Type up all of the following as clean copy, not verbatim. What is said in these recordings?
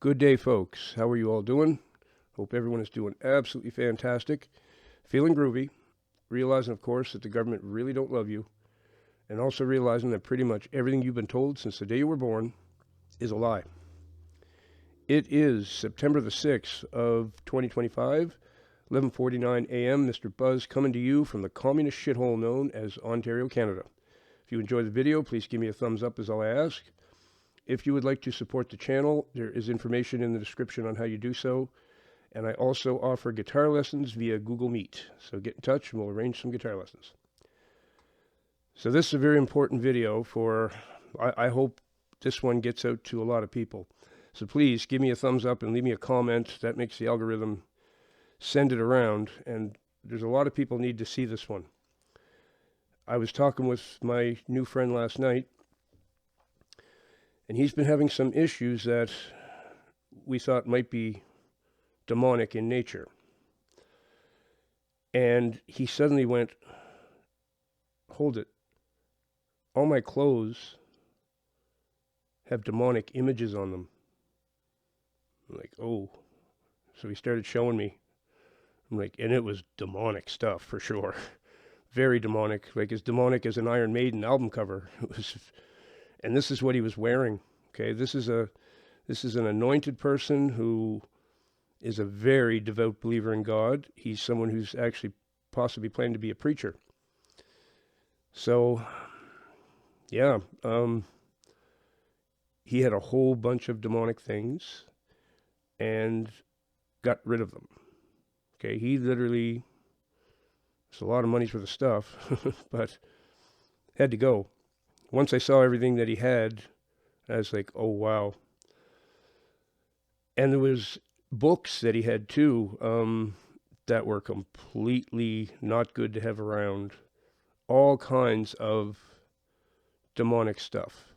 Good day, folks. How are you all doing? Hope everyone is doing absolutely fantastic. Feeling groovy, realizing, of course, that the government really don't love you, and also realizing that pretty much everything you've been told since the day you were born is a lie. It is September the 6th of 2025, 11:49 a.m. Mr. Buzz coming to you from the communist shithole known as Ontario, Canada. If you enjoyed the video, please give me a thumbs up, as all I ask. If you would like to support the channel, there is information in the description on how you do so. And I also offer guitar lessons via Google Meet. So get in touch and we'll arrange some guitar lessons. So this is a very important video I hope this one gets out to a lot of people. So please give me a thumbs up and leave me a comment. That makes the algorithm send it around. And there's a lot of people need to see this one. I was talking with my new friend last night, and he's been having some issues that we thought might be demonic in nature. And he suddenly went, hold it, all my clothes have demonic images on them. I'm like, oh. So he started showing me. I'm like, and it was demonic stuff for sure. Very demonic, like as demonic as an Iron Maiden album cover. It was. And this is what he was wearing. Okay, this is an anointed person who is a very devout believer in God. He's someone who's actually possibly planning to be a preacher. So, yeah, he had a whole bunch of demonic things and got rid of them. Okay, he literally, it's a lot of money for the stuff, but had to go. Once I saw everything that he had, I was like, oh, wow. And there was books that he had, too, that were completely not good to have around. All kinds of demonic stuff.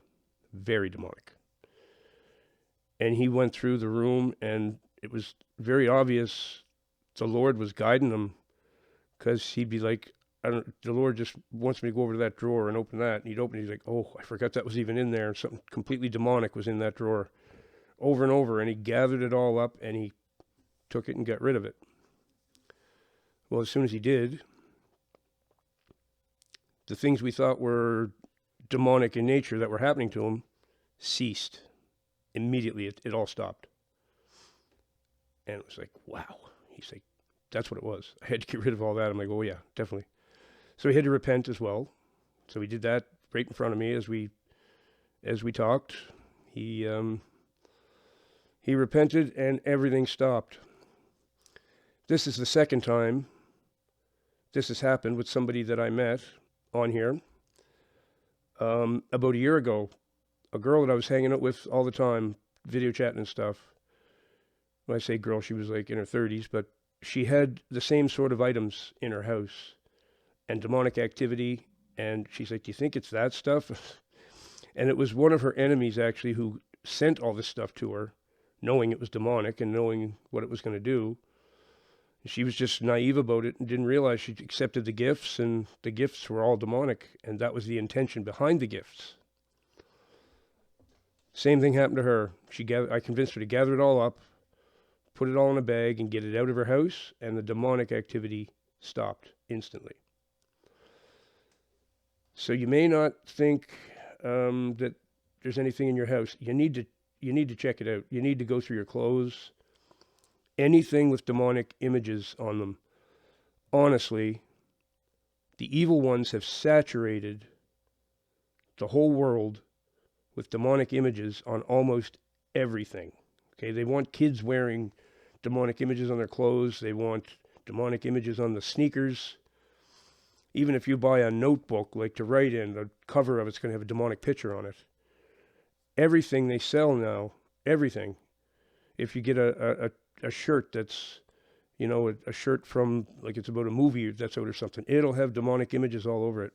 Very demonic. And he went through the room, and it was very obvious the Lord was guiding him, because he'd be like, the Lord just wants me to go over to that drawer and open that. And he'd open it. He's like, oh, I forgot that was even in there. Something completely demonic was in that drawer. Over and over. And he gathered it all up and he took it and got rid of it. Well, as soon as he did, the things we thought were demonic in nature that were happening to him ceased. Immediately, it all stopped. And it was like, wow. He's like, that's what it was. I had to get rid of all that. I'm like, oh, yeah, definitely. So he had to repent as well. So he did that right in front of me as we talked. He repented and everything stopped. This is the second time this has happened with somebody that I met on here. About a year ago, a girl that I was hanging out with all the time, video chatting and stuff. When I say girl, she was like in her 30s, but she had the same sort of items in her house. And demonic activity, and she's like, do you think it's that stuff? And it was one of her enemies, actually, who sent all this stuff to her, knowing it was demonic and knowing what it was going to do. She was just naive about it and didn't realize she accepted the gifts, and the gifts were all demonic, and that was the intention behind the gifts. Same thing happened to her. I convinced her to gather it all up, put it all in a bag, and get it out of her house, and the demonic activity stopped instantly. So you may not think that there's anything in your house. You need to check it out. You need to go through your clothes. Anything with demonic images on them. Honestly, the evil ones have saturated the whole world with demonic images on almost everything. Okay, they want kids wearing demonic images on their clothes. They want demonic images on the sneakers. Even if you buy a notebook, like to write in, the cover of it's going to have a demonic picture on it. Everything they sell now, everything. If you get a shirt that's, you know, a shirt from, like it's about a movie that's out or something, it'll have demonic images all over it.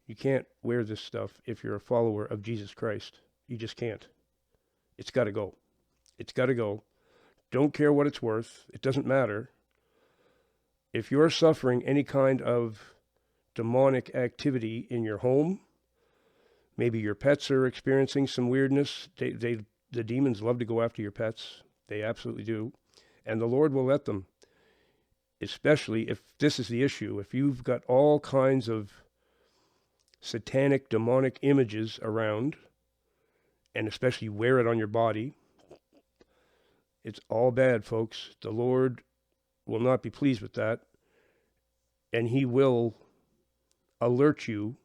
You can't wear this stuff if you're a follower of Jesus Christ. You just can't. It's got to go. It's got to go. Don't care what it's worth. It doesn't matter. If you're suffering any kind of demonic activity in your home, maybe your pets are experiencing some weirdness, they the demons love to go after your pets. They absolutely do. And the Lord will let them, especially if this is the issue. If you've got all kinds of satanic, demonic images around, and especially wear it on your body, it's all bad, folks. The Lord will not be pleased with that, and He will alert you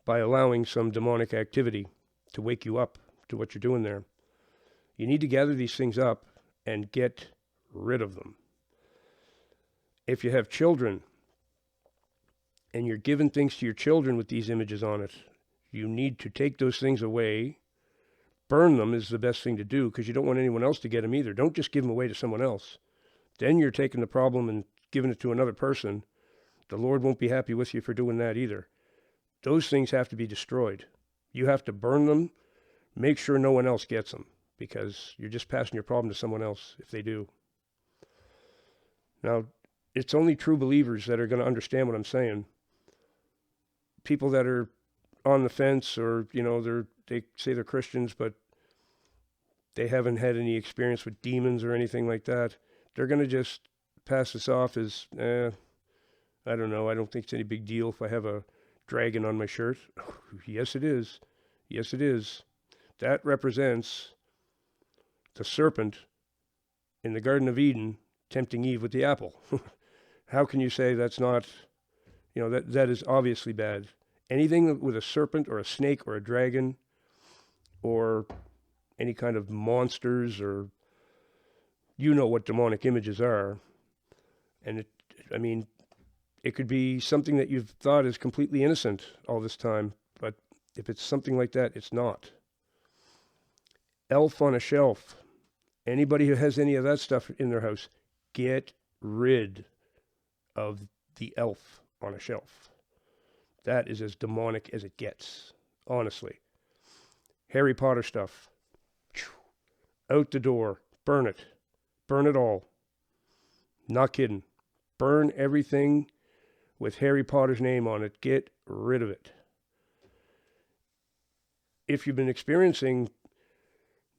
by allowing some demonic activity to wake you up to what you're doing there. You need to gather these things up and get rid of them. If you have children and you're giving things to your children with these images on it, you need to take those things away. Burn them is the best thing to do, because you don't want anyone else to get them either. Don't just give them away to someone else. Then you're taking the problem and giving it to another person. The Lord won't be happy with you for doing that either. Those things have to be destroyed. You have to burn them. Make sure no one else gets them, because you're just passing your problem to someone else if they do. Now, it's only true believers that are going to understand what I'm saying. People that are on the fence, or, they say they're Christians, but they haven't had any experience with demons or anything like that, they're going to just pass this off as, I don't know, I don't think it's any big deal if I have a dragon on my shirt. Yes, it is. Yes, it is. That represents the serpent in the Garden of Eden tempting Eve with the apple. How can you say that's not, that is obviously bad. Anything with a serpent or a snake or a dragon or any kind of monsters, or what demonic images are. And it could be something that you've thought is completely innocent all this time, but if it's something like that, it's not. Elf on a shelf. Anybody who has any of that stuff in their house, get rid of the elf on a shelf. That is as demonic as it gets, honestly. Harry Potter stuff. Out the door. Burn it. Burn it all. Not kidding. Burn everything with Harry Potter's name on it. Get rid of it. If you've been experiencing,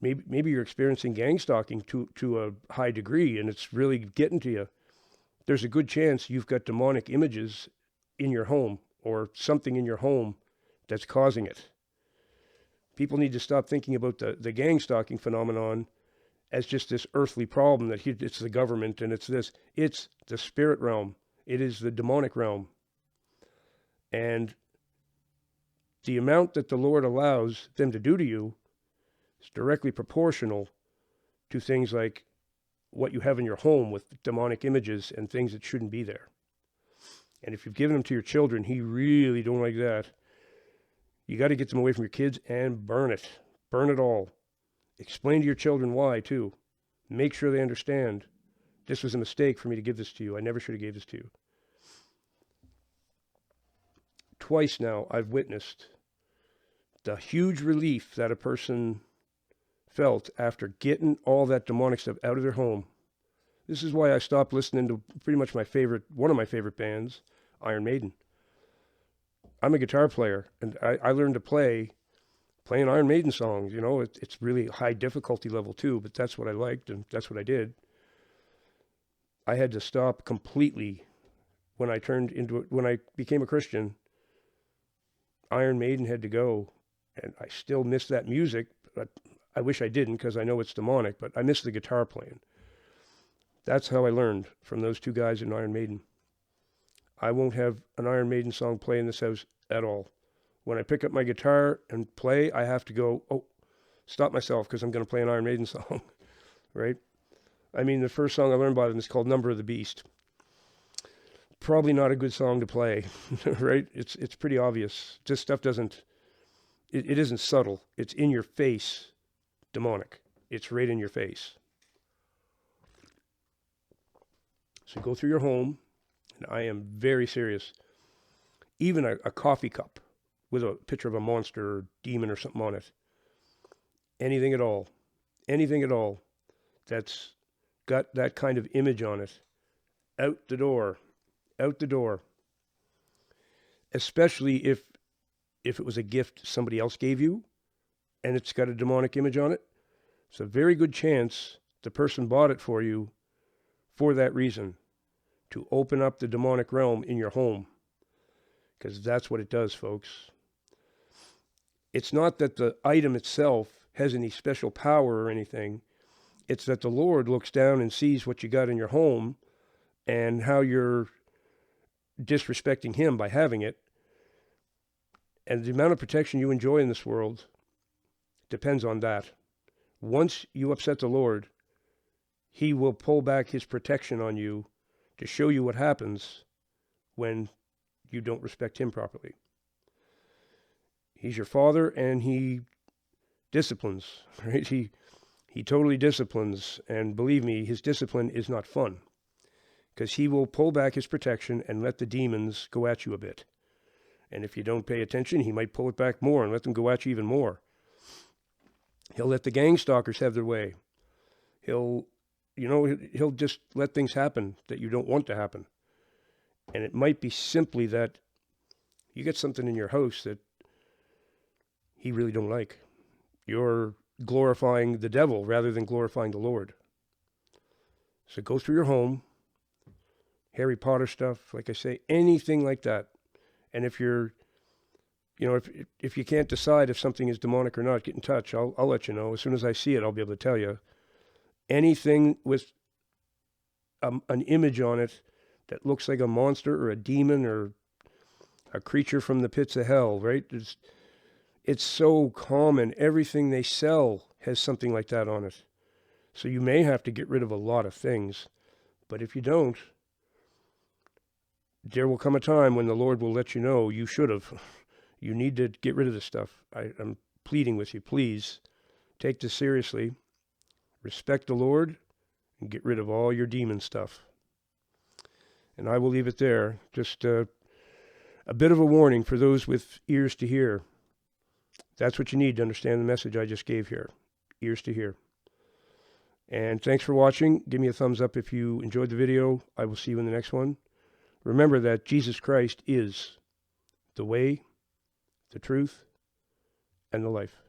maybe you're experiencing gangstalking to a high degree, and it's really getting to you, there's a good chance you've got demonic images in your home, or something in your home that's causing it. People need to stop thinking about the gangstalking phenomenon as just this earthly problem, that it's the government and it's this. It's the spirit realm. It is the demonic realm. And the amount that the Lord allows them to do to you is directly proportional to things like what you have in your home with demonic images and things that shouldn't be there. And if you've given them to your children, He really don't like that. You got to get them away from your kids and burn it. Burn it all. Explain to your children why, too. Make sure they understand. This was a mistake for me to give this to you. I never should have gave this to you. Twice now, I've witnessed the huge relief that a person felt after getting all that demonic stuff out of their home. This is why I stopped listening to pretty much one of my favorite bands, Iron Maiden. I'm a guitar player, and I learned to playing Iron Maiden songs. It's really high difficulty level too, but that's what I liked, and that's what I did. I had to stop completely when I became a Christian. Iron Maiden had to go, and I still miss that music, but I wish I didn't, because I know it's demonic, but I miss the guitar playing. That's how I learned from those two guys in Iron Maiden. I won't have an Iron Maiden song play in this house at all. When I pick up my guitar and play, I have to go, stop myself, because I'm going to play an Iron Maiden song, right? The first song I learned by them is called Number of the Beast. Probably not a good song to play, right? It's pretty obvious. This stuff it isn't subtle. It's in your face, demonic. It's right in your face. So go through your home, and I am very serious. Even a coffee cup with a picture of a monster or demon or something on it. Anything at all that's got that kind of image on it, out the door. Especially if it was a gift somebody else gave you and it's got a demonic image on it, it's a very good chance the person bought it for you for that reason, to open up the demonic realm in your home. Because that's what it does, folks. It's not that the item itself has any special power or anything. It's that the Lord looks down and sees what you got in your home and how you're disrespecting him by having it. And the amount of protection you enjoy in this world depends on that. Once you upset the Lord, he will pull back his protection on you to show you what happens when you don't respect him properly. He's your father, and he disciplines, right? He totally disciplines, and believe me, his discipline is not fun, because he will pull back his protection and let the demons go at you a bit. And if you don't pay attention, he might pull it back more and let them go at you even more. He'll let the gangstalkers have their way. He'll just let things happen that you don't want to happen. And it might be simply that you get something in your house that he really don't like. You're glorifying the devil rather than glorifying the Lord. So go through your home, Harry Potter stuff, like I say, anything like that. And if you're, if you can't decide if something is demonic or not, get in touch. I'll let you know. As soon as I see it, I'll be able to tell you. Anything with an image on it that looks like a monster or a demon or a creature from the pits of hell, right? It's so common. Everything they sell has something like that on it. So you may have to get rid of a lot of things. But if you don't, there will come a time when the Lord will let you know you should have. You need to get rid of this stuff. I'm pleading with you, please take this seriously. Respect the Lord and get rid of all your demon stuff. And I will leave it there. Just a bit of a warning for those with ears to hear. That's what you need to understand the message I just gave here. Ears to hear. And thanks for watching. Give me a thumbs up if you enjoyed the video. I will see you in the next one. Remember that Jesus Christ is the way, the truth, and the life.